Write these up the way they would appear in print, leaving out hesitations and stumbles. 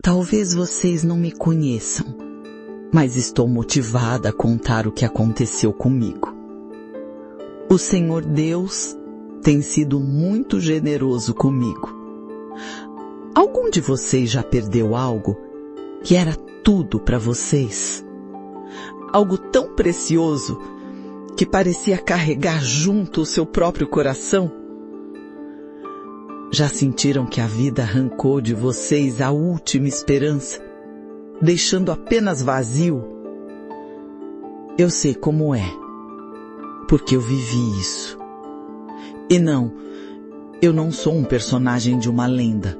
Talvez vocês não me conheçam, mas estou motivada a contar o que aconteceu comigo. O Senhor Deus tem sido muito generoso comigo. Algum de vocês já perdeu algo que era tudo para vocês? Algo tão precioso que parecia carregar junto o seu próprio coração? Já sentiram que a vida arrancou de vocês a última esperança, deixando apenas vazio? Eu sei como é, porque eu vivi isso. E não, eu não sou um personagem de uma lenda.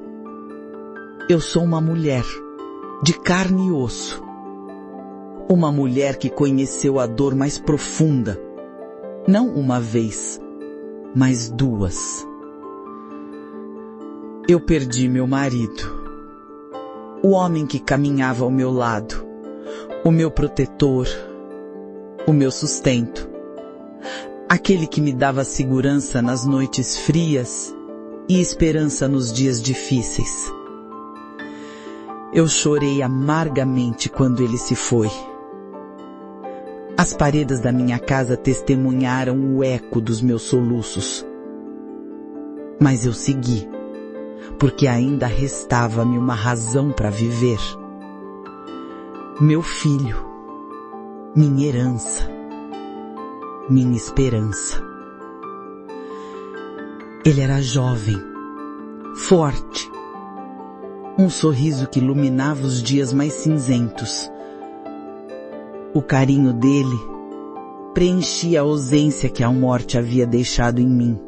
Eu sou uma mulher, de carne e osso. Uma mulher que conheceu a dor mais profunda, não uma vez, mas duas. Eu perdi meu marido, o homem que caminhava ao meu lado, o meu protetor, o meu sustento, aquele que me dava segurança nas noites frias e esperança nos dias difíceis. Eu chorei amargamente quando ele se foi. As paredes da minha casa testemunharam o eco dos meus soluços. Mas eu segui, porque ainda restava-me uma razão para viver. Meu filho, minha herança, minha esperança. Ele era jovem, forte, um sorriso que iluminava os dias mais cinzentos. O carinho dele preenchia a ausência que a morte havia deixado em mim.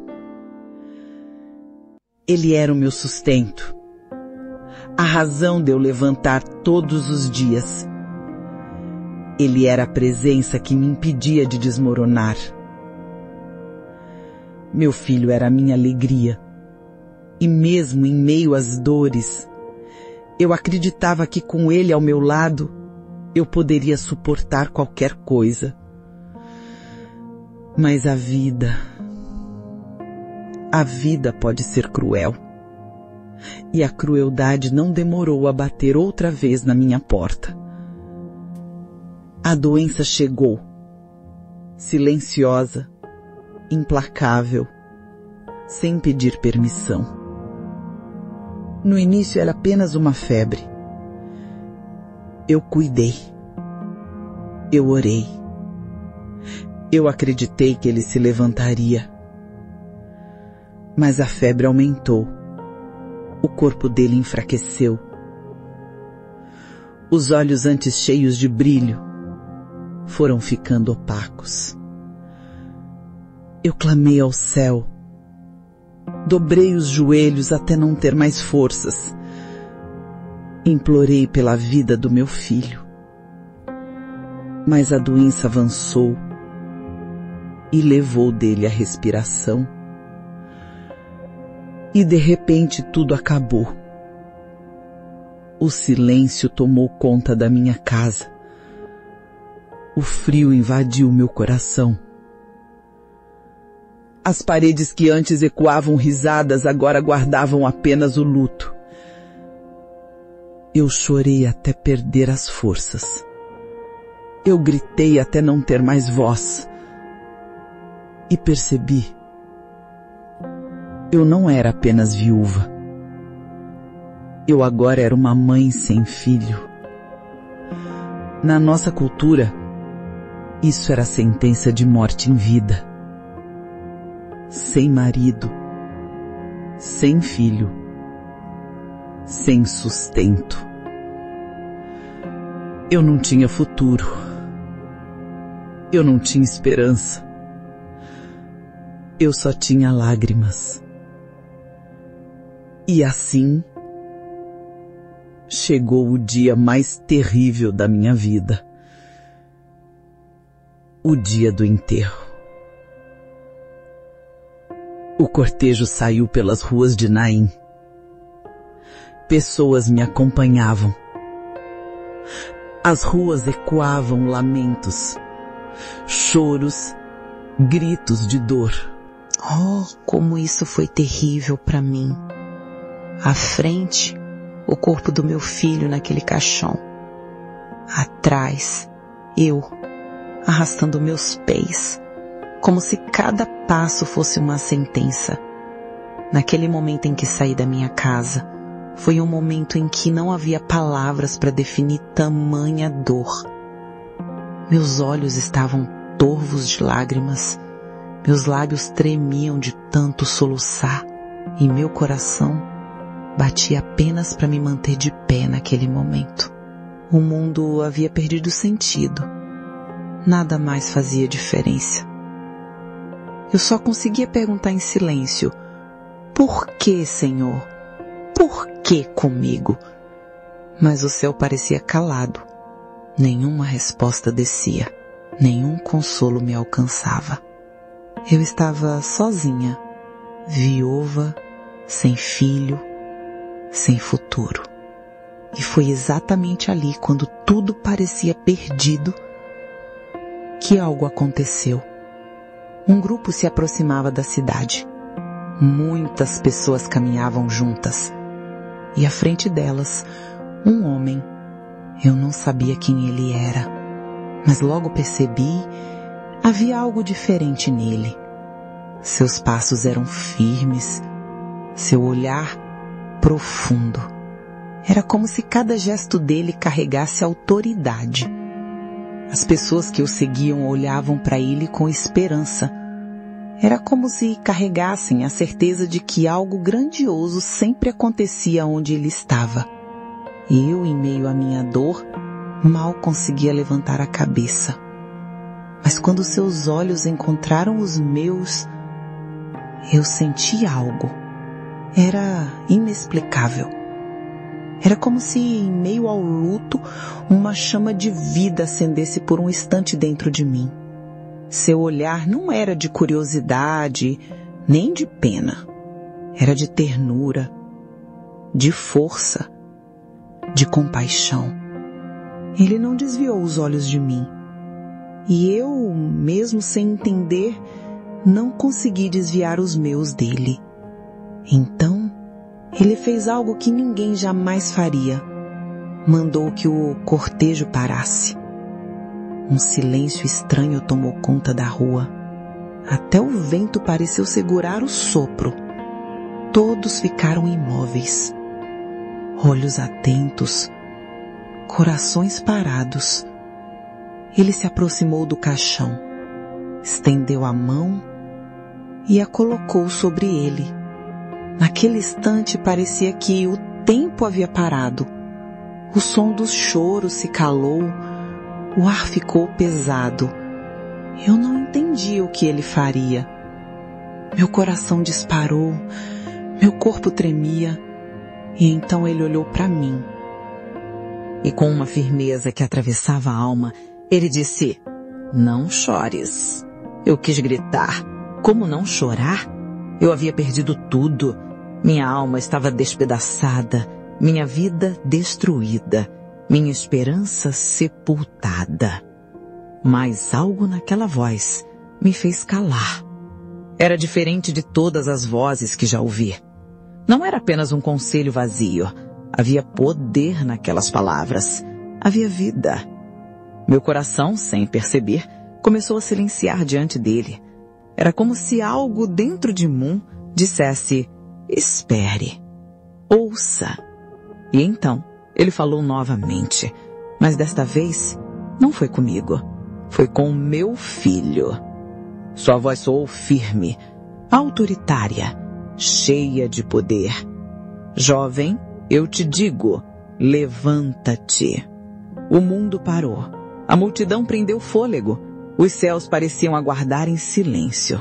Ele era o meu sustento, a razão de eu levantar todos os dias. Ele era a presença que me impedia de desmoronar. Meu filho era a minha alegria, e mesmo em meio às dores, eu acreditava que com ele ao meu lado, eu poderia suportar qualquer coisa. Mas a vida pode ser cruel. E a crueldade não demorou a bater outra vez na minha porta. A doença chegou, silenciosa, implacável, sem pedir permissão. No início era apenas uma febre. Eu cuidei. Eu orei. Eu acreditei que ele se levantaria. Mas a febre aumentou. O corpo dele enfraqueceu. Os olhos antes cheios de brilho foram ficando opacos. Eu clamei ao céu. Dobrei os joelhos até não ter mais forças. Implorei pela vida do meu filho. Mas a doença avançou e levou dele a respiração. E de repente tudo acabou. O silêncio tomou conta da minha casa. O frio invadiu meu coração. As paredes que antes ecoavam risadas agora guardavam apenas o luto. Eu chorei até perder as forças. Eu gritei até não ter mais voz. E percebi. Eu não era apenas viúva. Eu agora era uma mãe sem filho. Na nossa cultura, isso era sentença de morte em vida. Sem marido, sem filho, sem sustento. Eu não tinha futuro. Eu não tinha esperança. Eu só tinha lágrimas. E assim, chegou o dia mais terrível da minha vida. O dia do enterro. O cortejo saiu pelas ruas de Naim. Pessoas me acompanhavam. As ruas ecoavam lamentos, choros, gritos de dor. Oh, como isso foi terrível para mim. À frente, o corpo do meu filho naquele caixão. Atrás, eu, arrastando meus pés, como se cada passo fosse uma sentença. Naquele momento em que saí da minha casa, foi um momento em que não havia palavras para definir tamanha dor. Meus olhos estavam torvos de lágrimas, meus lábios tremiam de tanto soluçar e meu coração batia apenas para me manter de pé naquele momento. O mundo havia perdido sentido. Nada mais fazia diferença. Eu só conseguia perguntar em silêncio: por que, Senhor? Por que comigo? Mas o céu parecia calado. Nenhuma resposta descia. Nenhum consolo me alcançava. Eu estava sozinha, viúva, sem filho, sem futuro. E foi exatamente ali, quando tudo parecia perdido, que algo aconteceu. Um grupo se aproximava da cidade. Muitas pessoas caminhavam juntas. E à frente delas, um homem. Eu não sabia quem ele era, mas logo percebi, havia algo diferente nele. Seus passos eram firmes, seu olhar profundo. Era como se cada gesto dele carregasse autoridade. As pessoas que o seguiam olhavam para ele com esperança. Era como se carregassem a certeza de que algo grandioso sempre acontecia onde ele estava. E eu, em meio à minha dor, mal conseguia levantar a cabeça. Mas quando seus olhos encontraram os meus, eu senti algo. Era inexplicável. Era como se, em meio ao luto, uma chama de vida acendesse por um instante dentro de mim. Seu olhar não era de curiosidade, nem de pena. Era de ternura, de força, de compaixão. Ele não desviou os olhos de mim. E eu, mesmo sem entender, não consegui desviar os meus dele. Então, ele fez algo que ninguém jamais faria. Mandou que o cortejo parasse. Um silêncio estranho tomou conta da rua. Até o vento pareceu segurar o sopro. Todos ficaram imóveis. Olhos atentos, corações parados. Ele se aproximou do caixão, estendeu a mão e a colocou sobre ele. Naquele instante parecia que o tempo havia parado. O som dos choros se calou, o ar ficou pesado. Eu não entendi o que ele faria. Meu coração disparou, meu corpo tremia, e então ele olhou para mim. E com uma firmeza que atravessava a alma, ele disse: "Não chores." Eu quis gritar. Como não chorar? Eu havia perdido tudo. Minha alma estava despedaçada, minha vida destruída, minha esperança sepultada. Mas algo naquela voz me fez calar. Era diferente de todas as vozes que já ouvi. Não era apenas um conselho vazio. Havia poder naquelas palavras. Havia vida. Meu coração, sem perceber, começou a silenciar diante dele. Era como se algo dentro de mim dissesse: espere, ouça. E então, ele falou novamente, mas desta vez não foi comigo, foi com o meu filho. Sua voz soou firme, autoritária, cheia de poder. Jovem, eu te digo, levanta-te. O mundo parou. A multidão prendeu fôlego. Os céus pareciam aguardar em silêncio.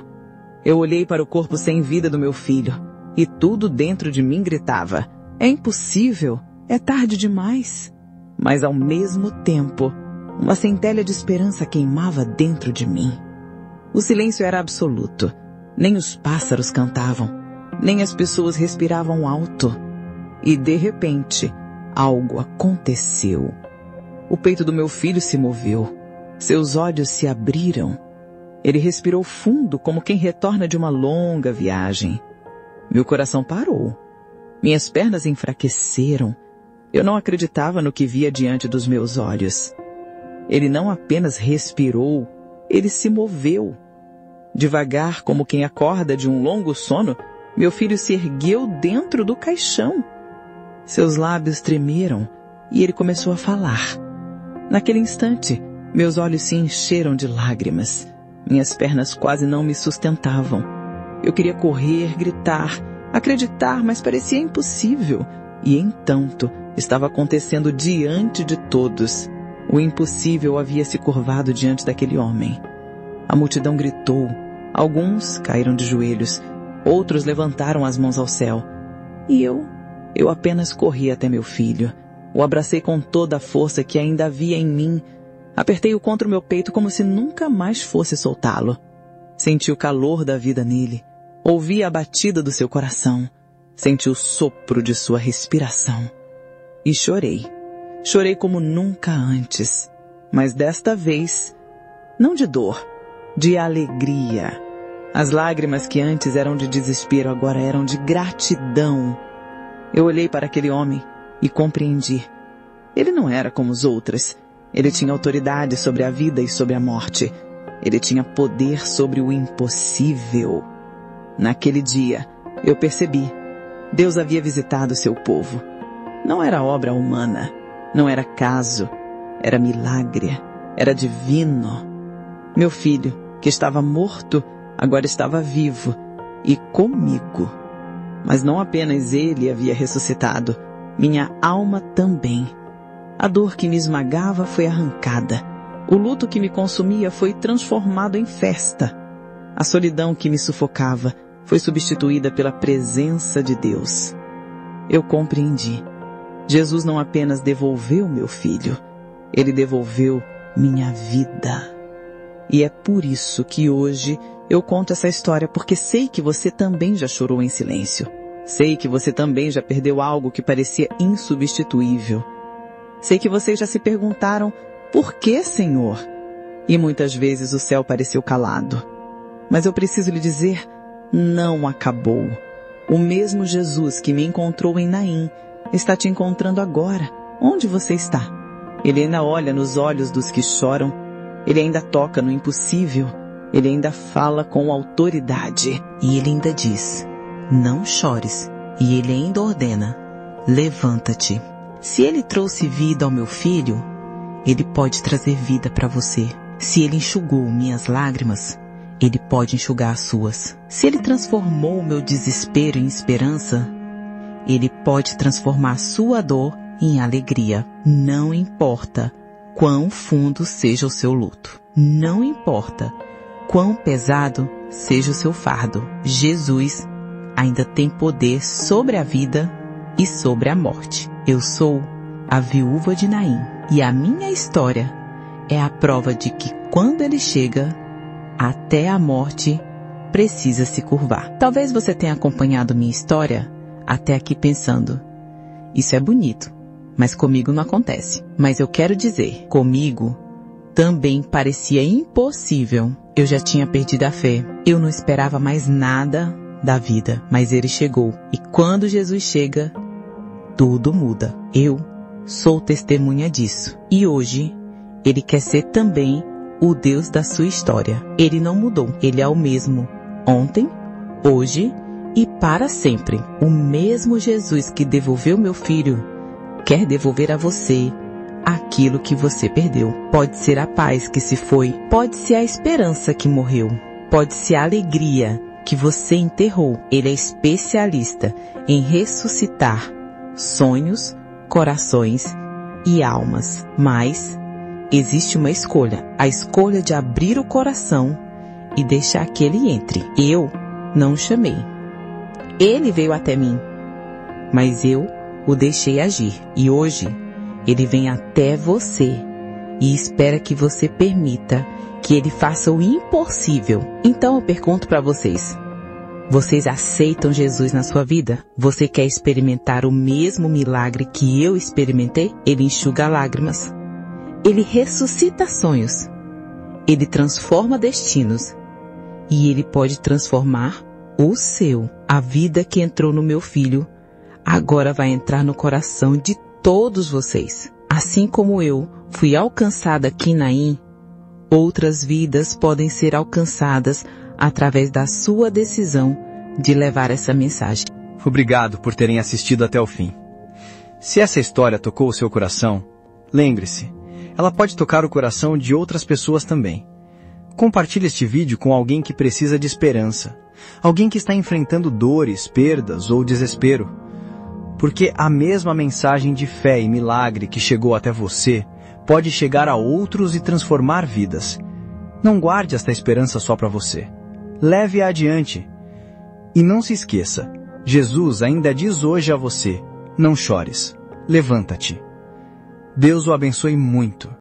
Eu olhei para o corpo sem vida do meu filho, e tudo dentro de mim gritava: é impossível, é tarde demais. Mas ao mesmo tempo, uma centelha de esperança queimava dentro de mim. O silêncio era absoluto. Nem os pássaros cantavam, nem as pessoas respiravam alto. E de repente, algo aconteceu. O peito do meu filho se moveu. Seus olhos se abriram. Ele respirou fundo, como quem retorna de uma longa viagem. Meu coração parou. Minhas pernas enfraqueceram. Eu não acreditava no que via diante dos meus olhos. Ele não apenas respirou, ele se moveu. Devagar, como quem acorda de um longo sono, meu filho se ergueu dentro do caixão. Seus lábios tremeram e ele começou a falar. Naquele instante, meus olhos se encheram de lágrimas. Minhas pernas quase não me sustentavam. Eu queria correr, gritar, acreditar, mas parecia impossível. E, entanto, estava acontecendo diante de todos. O impossível havia se curvado diante daquele homem. A multidão gritou. Alguns caíram de joelhos. Outros levantaram as mãos ao céu. E eu apenas corri até meu filho. O abracei com toda a força que ainda havia em mim. Apertei-o contra o meu peito como se nunca mais fosse soltá-lo. Senti o calor da vida nele. Ouvi a batida do seu coração. Senti o sopro de sua respiração. E chorei. Chorei como nunca antes. Mas desta vez, não de dor, de alegria. As lágrimas que antes eram de desespero agora eram de gratidão. Eu olhei para aquele homem e compreendi. Ele não era como os outros. Ele tinha autoridade sobre a vida e sobre a morte. Ele tinha poder sobre o impossível. Naquele dia, eu percebi. Deus havia visitado seu povo. Não era obra humana. Não era caso. Era milagre. Era divino. Meu filho, que estava morto, agora estava vivo e comigo. Mas não apenas ele havia ressuscitado. Minha alma também. A dor que me esmagava foi arrancada. O luto que me consumia foi transformado em festa. A solidão que me sufocava foi substituída pela presença de Deus. Eu compreendi. Jesus não apenas devolveu meu filho, ele devolveu minha vida. E é por isso que hoje eu conto essa história, porque sei que você também já chorou em silêncio. Sei que você também já perdeu algo que parecia insubstituível. Sei que vocês já se perguntaram, por que, Senhor? E muitas vezes o céu pareceu calado. Mas eu preciso lhe dizer, não acabou. O mesmo Jesus que me encontrou em Naim está te encontrando agora. Onde você está? Ele ainda olha nos olhos dos que choram. Ele ainda toca no impossível. Ele ainda fala com autoridade. E ele ainda diz, não chores. E ele ainda ordena, levanta-te. Se ele trouxe vida ao meu filho, ele pode trazer vida para você. Se ele enxugou minhas lágrimas, ele pode enxugar as suas. Se ele transformou o meu desespero em esperança, ele pode transformar a sua dor em alegria. Não importa quão fundo seja o seu luto. Não importa quão pesado seja o seu fardo. Jesus ainda tem poder sobre a vida e sobre a morte. Eu sou a viúva de Naim e a minha história é a prova de que quando ele chega, até a morte precisa se curvar. Talvez você tenha acompanhado minha história até aqui pensando, isso é bonito, mas comigo não acontece. Mas eu quero dizer, comigo também parecia impossível. Eu já tinha perdido a fé. Eu não esperava mais nada da vida, mas ele chegou. E quando Jesus chega, tudo muda. Eu sou testemunha disso. E hoje, ele quer ser também o Deus da sua história. Ele não mudou. Ele é o mesmo ontem, hoje e para sempre. O mesmo Jesus que devolveu meu filho quer devolver a você aquilo que você perdeu. Pode ser a paz que se foi, pode ser a esperança que morreu, pode ser a alegria que você enterrou. Ele é especialista em ressuscitar sonhos, corações e almas. Mas existe uma escolha, a escolha de abrir o coração e deixar que ele entre. Eu não o chamei. Ele veio até mim, mas eu o deixei agir. E hoje ele vem até você e espera que você permita que ele faça o impossível. Então eu pergunto para vocês, vocês aceitam Jesus na sua vida? Você quer experimentar o mesmo milagre que eu experimentei? Ele enxuga lágrimas. Ele ressuscita sonhos. Ele transforma destinos. E ele pode transformar o seu. A vida que entrou no meu filho, agora vai entrar no coração de todos vocês, assim como eu fui alcançada aqui em Naim, outras vidas podem ser alcançadas através da sua decisão de levar essa mensagem. Obrigado por terem assistido até o fim. Se essa história tocou o seu coração, lembre-se, ela pode tocar o coração de outras pessoas também. Compartilhe este vídeo com alguém que precisa de esperança, alguém que está enfrentando dores, perdas ou desespero. Porque a mesma mensagem de fé e milagre que chegou até você pode chegar a outros e transformar vidas. Não guarde esta esperança só para você. Leve-a adiante. E não se esqueça, Jesus ainda diz hoje a você: não chores, levanta-te. Deus o abençoe muito.